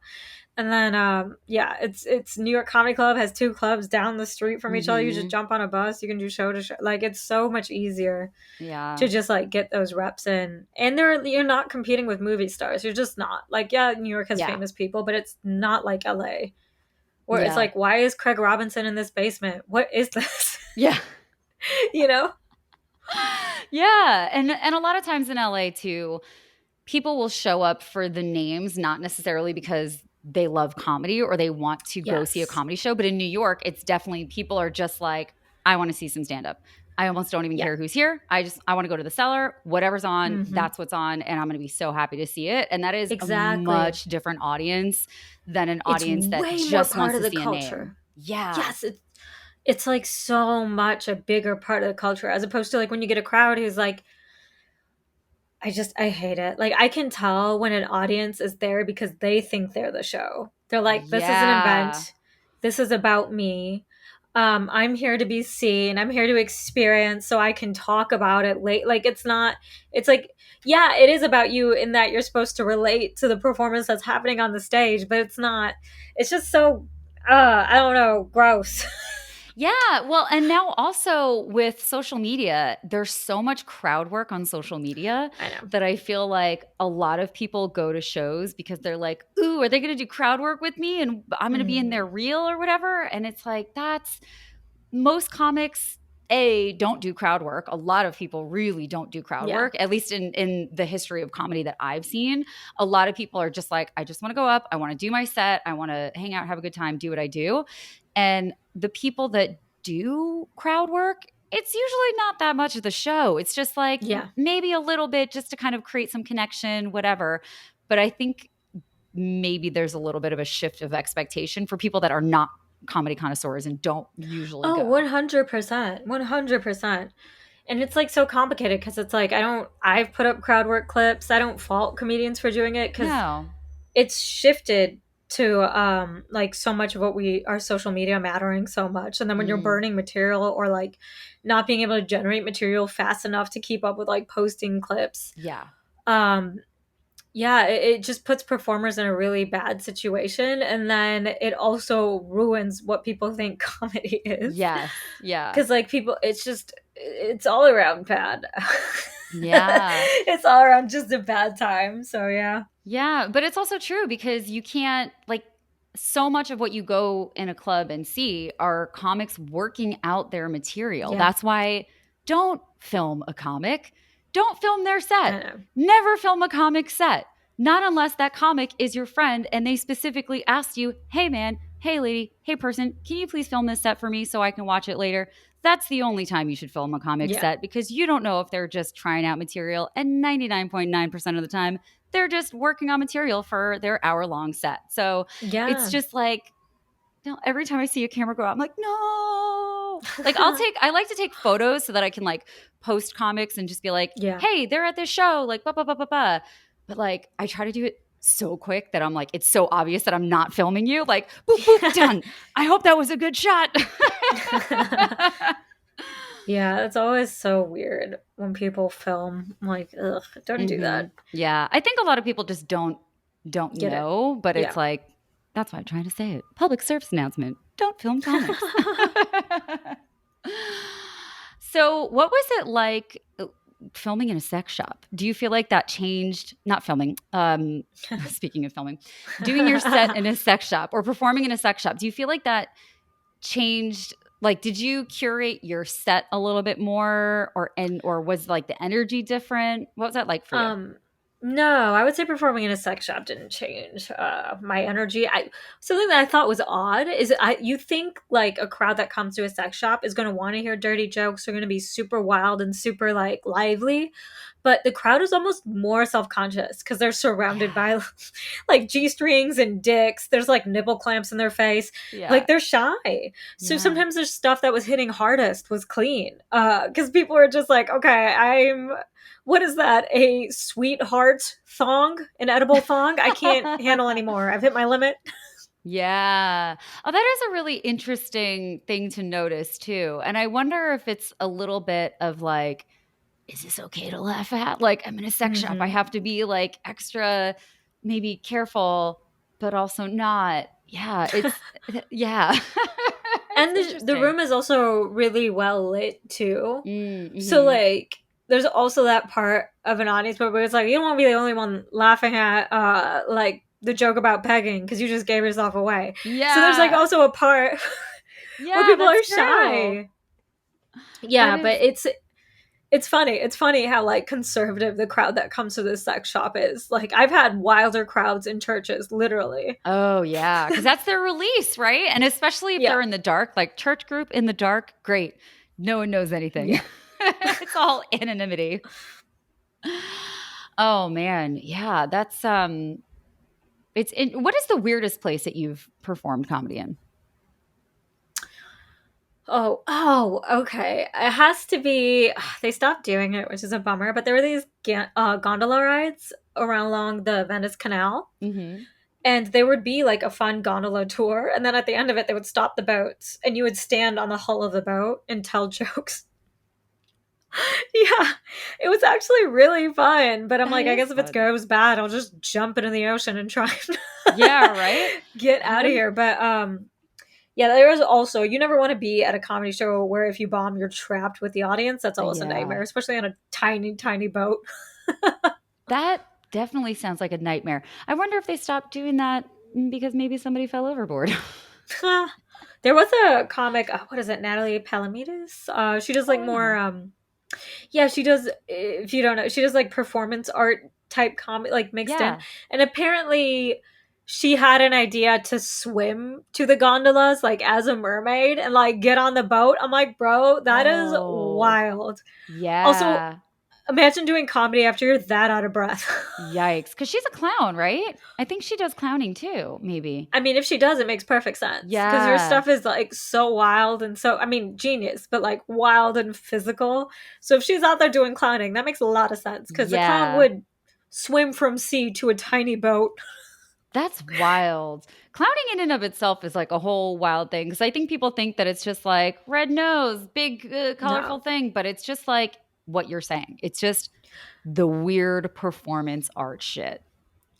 B: And then yeah, it's New York Comedy Club has 2 clubs down the street from each other. You just
A: Hmm.
B: jump on a bus, you can do show to show. Like it's so much easier
A: Yeah.
B: to just like get those reps in. And you're not competing with movie stars. You're just not. Like yeah, New York has
A: Yeah.
B: famous people, but it's not like LA where it's
A: Yeah.
B: like why is Craig Robinson in this basement? What is this?
A: Yeah.
B: You know?
A: Yeah. And a lot of times in LA too, people will show up for the names, not necessarily because they love comedy or they want to go see a
B: Yes.
A: comedy show. But in New York, it's definitely people are just like, I want to see some stand up. I almost don't even
B: Yeah.
A: care who's here. I want to go to the cellar. Whatever's on,
B: Mhm.
A: that's what's on. And I'm going to be so happy to see it. And that is a
B: Exactly.
A: much different audience than an
B: It's
A: audience that
B: way more
A: just
B: part
A: wants
B: of
A: to
B: the
A: see a name.
B: culture.
A: Yeah.
B: Yes, it's like so much a bigger part of the culture as opposed to like when you get a crowd who's like I hate it. Like I can tell when an audience is there because they think they're the show. They're like this is an
A: Yeah.
B: event. This is about me. I'm here to be seen. I'm here to experience so I can talk about it late. Like it's not it's like yeah, it is about you in that you're supposed to relate to the performance that's happening on the stage, but it's not. It's just so I don't know, gross.
A: Yeah, well, and now also with social media, there's so much crowd work on social media
B: I know.
A: that I feel like a lot of people go to shows because they're like, "Ooh, are they going to do crowd work with me and I'm going to be in their
B: Mhm.
A: reel or whatever?" And it's like that's most comics don't do crowd work. A lot of people really don't do crowd
B: Yeah.
A: work, at least in the history of comedy that I've seen. A lot of people are just like, I just want to go up, I want to do my set, I want to hang out, have a good time, do what I do. And the people that do crowd work, it's usually not that much of the show. It's just like
B: Yeah.
A: maybe a little bit just to kind of create some connection, whatever. But I think maybe there's a little bit of a shift of expectation for people that are not comedy connoisseurs and don't usually
B: Oh,
A: go.
B: 100%. 100%. And it's like so complicated because it's like I've put up crowd work clips. I don't fault comedians for doing it because
A: No.
B: it's shifted to like so much of what we our social media mattering so much. And then when you're
A: Mm,
B: burning material or like not being able to generate material fast enough to keep up with like posting clips,
A: yeah.
B: um yeah, it just puts performers in a really bad situation, and then it also ruins what people think comedy is.
A: Yes. Yeah.
B: Because like people, it's all around bad.
A: Yeah.
B: It's all around just a bad time. So yeah.
A: Yeah, but it's also true because you can't like so much of what you go in a club and see are comics working out their material.
B: Yeah,
A: That's why don't film a comic. Don't film their set.
B: I know.
A: Never film a comic set. Not unless that comic is your friend and they specifically asked you, "Hey man, hey lady, hey person, can you please film this set for me so I can watch it later?" That's the only time you should film a comic
B: Yeah,
A: set because you don't know if they're just trying out material and 99.9% of the time they're just working on material for their hour-long set. So it's
B: yeah.
A: just like, you know, every time I see a camera go out, I'm like, no. Like I like to take photos so that I can like post comics and just be like,
B: Yeah.
A: hey, they're at this show, like blah blah blah blah blah. But like I try to do it so quick that I'm like, it's so obvious that I'm not filming you. Like, boop, boop, done. I hope that was a good shot.
B: Yeah, it's always so weird when people film. I'm like, ugh, don't do that.
A: Yeah. I think a lot of people just don't
B: Get it.
A: know, but it's
B: Yeah.
A: like that's why I'm trying to say it. Public service announcement. Don't film comics. So, what was it like filming in a sex shop? Do you feel like that changed not filming, speaking of filming, doing your set in a sex shop or performing in a sex shop? Do you feel like that changed like did you curate your set a little bit more or was like the energy different? What was that like for you?
B: Um, no, I would say performing in a sex shop didn't change my energy. I Something that I thought was odd is you think like a crowd that comes to a sex shop is going to want to hear dirty jokes, are going to be super wild and super like lively, but the crowd is almost more self-conscious because they're surrounded
A: Yeah.
B: by like g-strings and dicks. There's like nipple clamps in their face.
A: Yeah.
B: Like they're shy. So
A: Yeah.
B: sometimes there's stuff that was hitting hardest was clean because people are just like, okay, I'm what is that? A sweetheart thong? An edible thong? I can't handle anymore. I've hit my limit.
A: Yeah. Oh, that is a really interesting thing to notice too. And I wonder if it's a little bit of like, is this okay to laugh at? Like, I'm in a sex shop. I
B: Hmm.
A: have to be like extra, maybe careful, but also not. Yeah. Yeah. It's
B: And the
A: interesting.
B: room is also really well lit too. So
A: Mm-hmm.
B: like there's also that part of an audience where it's like you don't want to be the only one laughing at like the joke about pegging because you just gave yourself away. So there's like
A: Yeah.
B: also a part where
A: Yeah,
B: people
A: that's
B: are
A: true.
B: shy.
A: That
B: Yeah, but
A: is
B: it's funny. It's funny how like conservative the crowd that comes to this sex shop is. Like I've had wilder crowds in churches, literally.
A: Oh, yeah, because that's their release, right? And especially if
B: Yeah.
A: they're in the dark, like church group in the dark, great. No one knows anything.
B: Yeah.
A: It's all anonymity. Oh man, yeah, that's what is the weirdest place that you've performed comedy in?
B: Okay. It has to be. They stopped doing it, which is a bummer. But there were these gondola rides around along the Venice Canal,
A: Mhm.
B: and there would be like a fun gondola tour, and then at the end of it they would stop the boats and you would stand on the hull of the boat and tell jokes. Yeah, it was actually really fun, but I'm
A: That
B: like, I
A: is
B: guess if it
A: fun.
B: goes bad I'll just jump into the ocean and try and
A: Yeah, right?
B: get
A: You
B: out of
A: wouldn't
B: here. But yeah, there is also, you never want to be at a comedy show where if you bomb you're trapped with the audience. That's always a
A: yeah.
B: nightmare, especially on a tiny tiny boat.
A: That definitely sounds like a nightmare. I wonder if they stopped doing that because maybe somebody fell overboard.
B: There was a comic, what is it, Natalie Palamides? She does
A: Oh,
B: like
A: I know
B: more
A: her.
B: yeah, she does, if you don't know, she does like performance art type comedy, like mixed in.
A: Yeah.
B: And apparently she had an idea to swim to the gondolas like as a mermaid and like get on the boat. I'm like, bro, that is
A: Oh,
B: wild. Also,
A: yeah.
B: imagine doing comedy after you're that out of breath.
A: Yikes. Because she's a clown, right? I think she does clowning too, maybe.
B: I mean, if she does, it makes perfect sense because her
A: Yeah.
B: stuff is like so wild and so, I mean, genius, but like wild and physical. So if she's out there doing clowning, that makes a lot of sense because the clown
A: Yeah.
B: would swim from sea to a tiny boat.
A: That's wild. Clowning in and of itself is like a whole wild thing because I think people think that it's just like red nose, big, colorful
B: No.
A: thing, but it's just like what you're saying. It's just the weird performance art shit.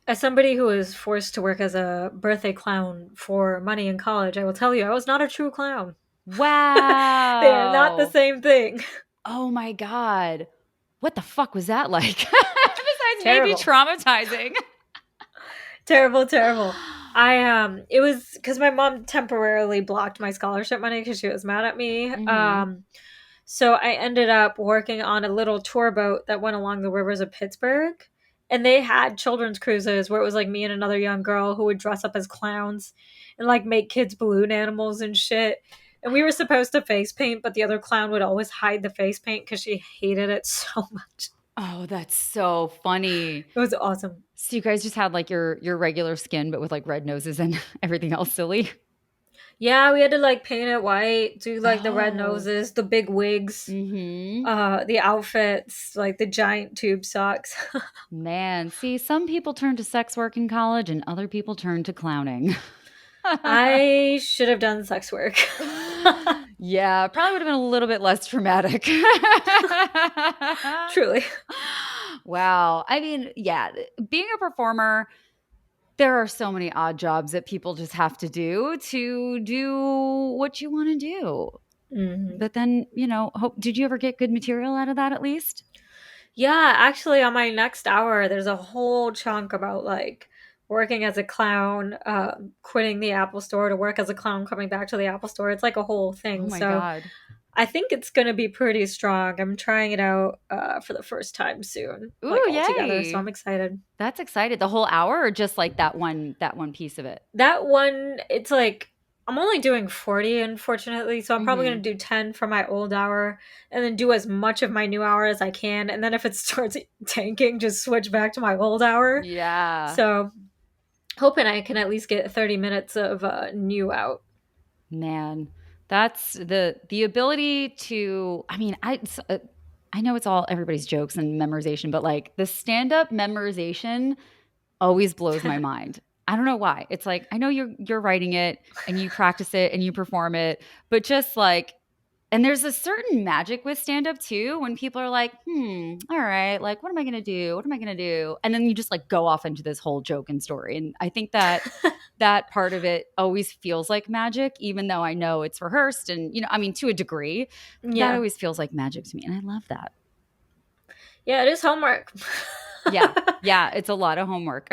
B: As somebody who was forced to work as a birthday clown for money in college, I will tell you, I was not a true clown. They are not the
A: Wow.
B: same thing.
A: Oh my God. What the fuck was that like? Besides maybe
B: Terrible.
A: traumatizing.
B: Terrible, terrible. It was because my mom temporarily blocked my scholarship money because she was mad at me.
A: Hmm.
B: So I ended up working on a little tour boat that went along the rivers of Pittsburgh. And they had children's cruises where it was like me and another young girl who would dress up as clowns and like make kids balloon animals and shit. And we were supposed to face paint, but the other clown would always hide the face paint because she hated it so much.
A: Oh, that's so funny.
B: It was awesome.
A: So you guys just had like your regular skin, but with like red noses and everything else silly.
B: Yeah, we had to like paint it white, do like the red
A: Oh.
B: noses, the big wigs,
A: Mm-hmm.
B: the outfits, like the giant tube socks.
A: Man, see, some people turn to sex work in college and other people turn to clowning.
B: I should have done sex work.
A: Yeah, probably would have been a little bit less traumatic.
B: Truly.
A: Wow. I mean, yeah, being a performer, there are so many odd jobs that people just have to do what you want to do.
B: Hmm.
A: But then, did you ever get good material out of that at least?
B: Yeah, actually, on my next hour, there's a whole chunk about like working as a clown, quitting the Apple Store to work as a clown, coming back to the Apple Store. It's like a whole
A: Oh
B: thing.
A: my
B: So
A: God.
B: I think it's going to be pretty strong. I'm trying it out for the first time soon, like
A: Ooh,
B: all together. So
A: yay.
B: I'm excited.
A: That's excited. The whole hour or just like that one piece of it?
B: That one, it's like I'm only doing 40, unfortunately, so I'm probably
A: Hmm.
B: gonna do 10 for my old hour and then do as much of my new hour as I can. And then if it starts tanking, just switch back to my old hour.
A: Yeah.
B: So hoping I can at least get 30 minutes of new out.
A: Man, that's the ability to I mean, I know it's all everybody's jokes and memorization, but like the stand-up memorization always blows my mind. I don't know why. It's like I know you're writing it and you practice it and you perform it, but just like and there's a certain magic with stand up too when people are like, all right, like, what am I going to do? What am I going to do? And then you just like go off into this whole joke and story. And I think that that part of it always feels like magic, even though I know it's rehearsed. And, I mean, to a degree, that
B: Yeah.
A: always feels like magic to me. And I love that.
B: Yeah, it is homework.
A: Yeah. Yeah. It's a lot of homework.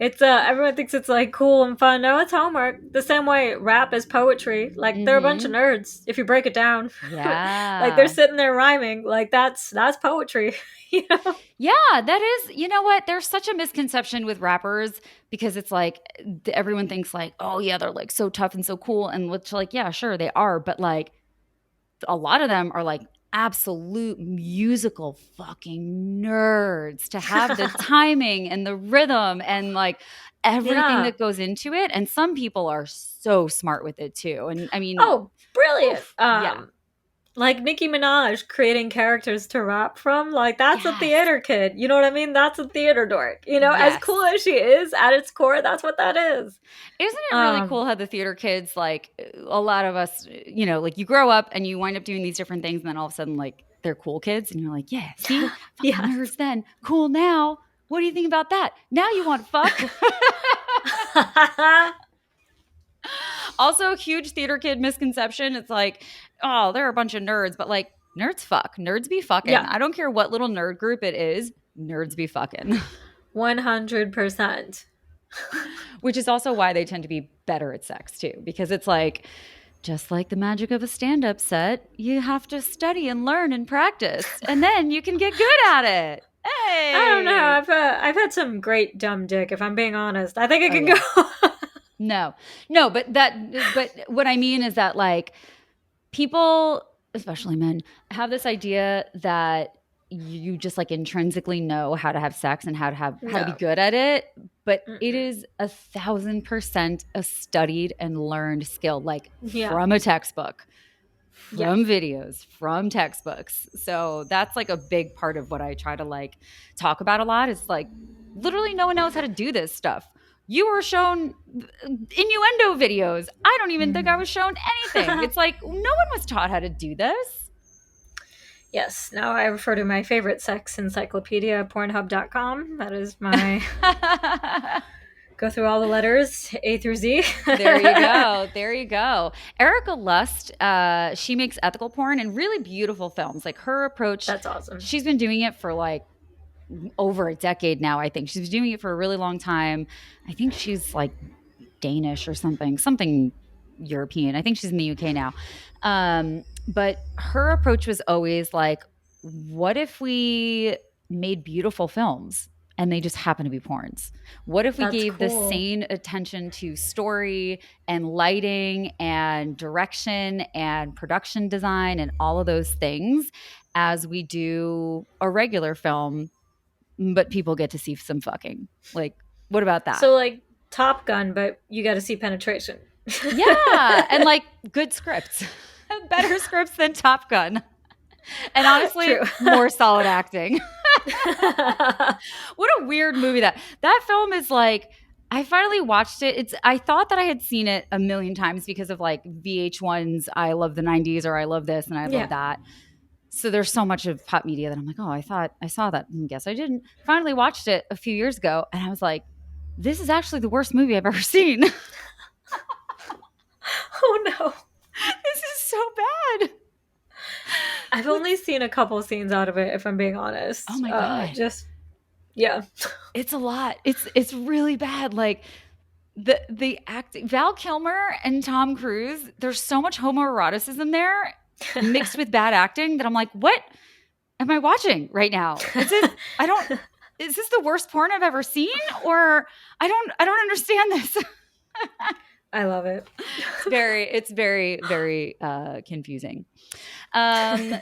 B: It's everyone thinks it's like cool and fun. No, it's homework. The same way rap is poetry. Like they're a bunch of
A: Hmm.
B: nerds if you break it down. Like they're
A: Yeah.
B: sitting there rhyming. Like that's poetry. You know?
A: Yeah, that is, you know what? There's such a misconception with rappers because it's like everyone thinks like, oh yeah, they're like so tough and so cool, and which like, yeah, sure they are, but like a lot of them are like absolute musical fucking nerds to have the timing and the rhythm and like everything
B: Yeah.
A: that goes into it. And some people are so smart with it too. And I mean,
B: Oh, brilliant.
A: oof, yeah.
B: like Nicki Minaj creating characters to rap from, like that's a
A: Yes.
B: theater kid. You know what I mean? That's a theater dork. You know, as cool
A: Yes.
B: as she is at its core, that's what that is.
A: Isn't it really
B: Um,
A: cool how the theater kids, like a lot of us, like you grow up and you wind up doing these different things, and then all of a sudden, like they're cool kids, and you're like, yeah, see, fucking
B: yes.
A: nerds then, cool now. What do you think about that? Now you want fuck. Also, huge theater kid misconception. It's like, oh, they're a bunch of nerds, but like nerds fuck. Nerds be fucking.
B: Yeah,
A: I don't care what little nerd group it is. Nerds be fucking.
B: 100%.
A: Which is also why they tend to be better at sex too, because it's like, just like the magic of a stand up set, you have to study and learn and practice, and then you can get good at it.
B: I don't know.
A: Hey.
B: I've had some great dumb dick. If I'm being honest, I think I
A: Oh,
B: can
A: yeah.
B: go.
A: No, no, but what I mean is that like people, especially men, have this idea that you just like intrinsically know how to have sex and how to be
B: No.
A: good at it, but it
B: Mm-mm.
A: is 1,000% a studied and learned skill, like
B: Yeah.
A: from a textbook,
B: Yes.
A: from videos, from textbooks. So that's like a big part of what I try to like talk about a lot, is like literally no one knows how to do this stuff. You were shown innuendo videos. I don't even think I
B: Mhm.
A: was shown anything. It's like no one was taught how to do this.
B: Yes. Now I refer to my favorite sex encyclopedia, Pornhub.com. That is my go through all the letters A through Z.
A: There you go. There you go. Erica Lust, she makes ethical porn and really beautiful films. Like her approach,
B: That's awesome.
A: she's been doing it for like over a decade now, I think. She's been doing it for a really long time. I think she's like Danish or something European. I think she's in the UK now. But her approach was always like, what if we made beautiful films and they just happen to be porns? What if we
B: That's
A: gave the
B: cool.
A: same attention to story and lighting and direction and production design and all of those things as we do a regular film, but people get to see some fucking? Like, what about that?
B: So like Top Gun, but you got to see penetration.
A: Yeah, and like good scripts. Better scripts than Top Gun. And honestly,
B: True.
A: more solid acting. What a weird movie that film is. Like, I finally watched it. I thought that I had seen it a million times because of like VH1's I love the 90s, or I love this and I love
B: Yeah.
A: that. So there's so much of pop media that I'm like, oh, I thought I saw that. Guess I didn't. Finally watched it a few years ago, and I was like, this is actually the worst movie I've ever seen. This
B: Oh no.
A: is so bad.
B: I've only seen a couple scenes out of it, if I'm being
A: Oh
B: honest.
A: my God.
B: Just yeah.
A: It's a lot. It's really bad. Like the acting, Val Kilmer and Tom Cruise, there's so much homoeroticism there mixed with bad acting that I'm like, what am I watching right now? I don't is this the worst porn I've ever seen? Or I don't understand this.
B: I love it.
A: Very confusing. Um,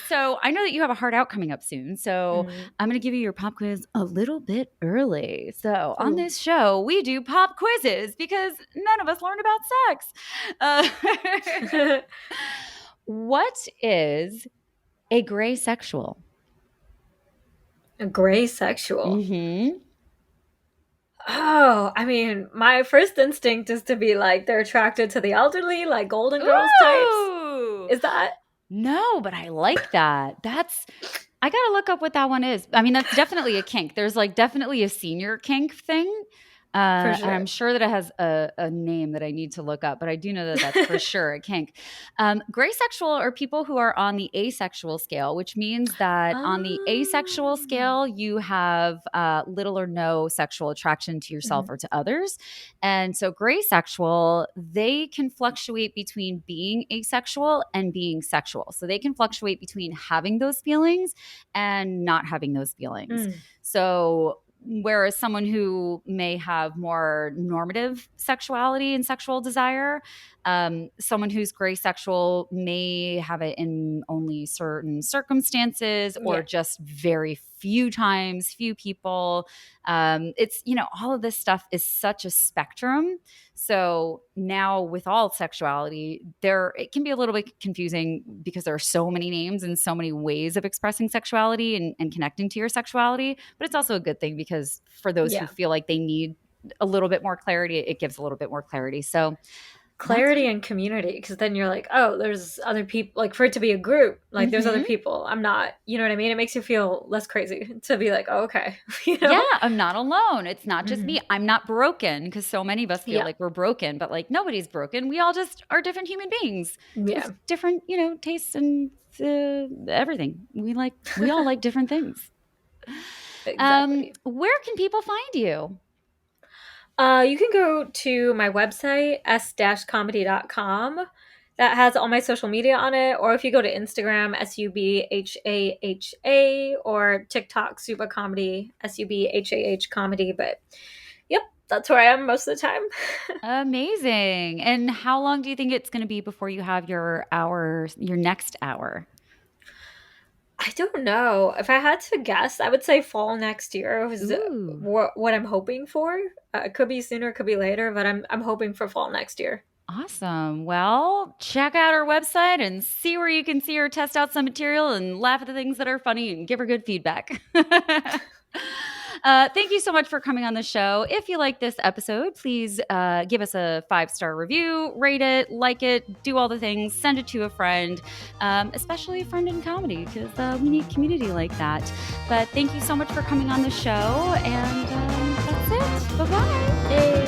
A: so I know that you have a hard out coming up soon. So
B: Mm.
A: I'm going to give you your pop quiz a little bit early. So on
B: Ooh.
A: this show, we do pop quizzes because none of us learned about sex. Uh, what is a gray sexual?
B: A gray sexual.
A: Mm-hmm.
B: Oh, I mean, my first instinct is to be like they're attracted to the elderly, like Golden Girls types.
A: Ooh.
B: Is that
A: No, but I like that. I gotta look up what that one is. I mean, that's definitely a kink. There's like definitely a senior kink thing.
B: for
A: And
B: sure?
A: I'm sure that it has a name that I need to look up, but I do know that that's for sure a kink. Gray sexual are people who are on the asexual scale, which means that on the asexual
B: Um,
A: scale, you have little or no sexual attraction to yourself
B: mhm.
A: or to others. And so, gray sexual, they can fluctuate between being asexual and being sexual. So, they can fluctuate between having those feelings and not having those feelings.
B: Mm,
A: So, whereas someone who may have more normative sexuality and sexual desire, someone who's gray sexual may have it in only certain circumstances or
B: yeah.
A: just very few times, few people. It's, all of this stuff is such a spectrum. So now with all sexuality, it can be a little bit confusing because there are so many names and so many ways of expressing sexuality and connecting to your sexuality. But it's also a good thing because for those who
B: Yeah.
A: feel like they need a little bit more clarity, it gives a little bit more clarity. So that's
B: Clarity and community, because then you're like, oh, there's other people, like for it to be a group, like there's other
A: Mhm.
B: people. I'm not, you know what I mean? It makes you feel less crazy to be like, oh, okay. you
A: Yeah,
B: know
A: I'm not alone. It's not just
B: hmm
A: me. I'm not broken because so many of us feel
B: yeah,
A: like we're broken, but like nobody's broken. We all just are different human beings with
B: yeah.
A: different, tastes and everything. We all like different things.
B: Exactly.
A: Where can people find you?
B: You can go to my website, s-comedy.com. That has all my social media on it. Or if you go to Instagram, subhaha, or TikTok, Subhah Comedy, subhah comedy. But yep, that's where I am most of the time.
A: Amazing. And how long do you think it's going to be before you have your next hour?
B: I don't know. If I had to guess, I would say fall next year was
A: Ooh.
B: what I'm hoping for. It could be sooner, it could be later, but I'm hoping for fall next year.
A: Awesome. Well, check out our website and see where you can see her test out some material and laugh at the things that are funny and give her good feedback. Thank you so much for coming on the show. If you like this episode, please give us a 5-star review, rate it, like it, do all the things, send it to a friend, especially a friend in comedy, because we need community like that. But thank you so much for coming on the show. And that's it. Bye bye.
B: Yay!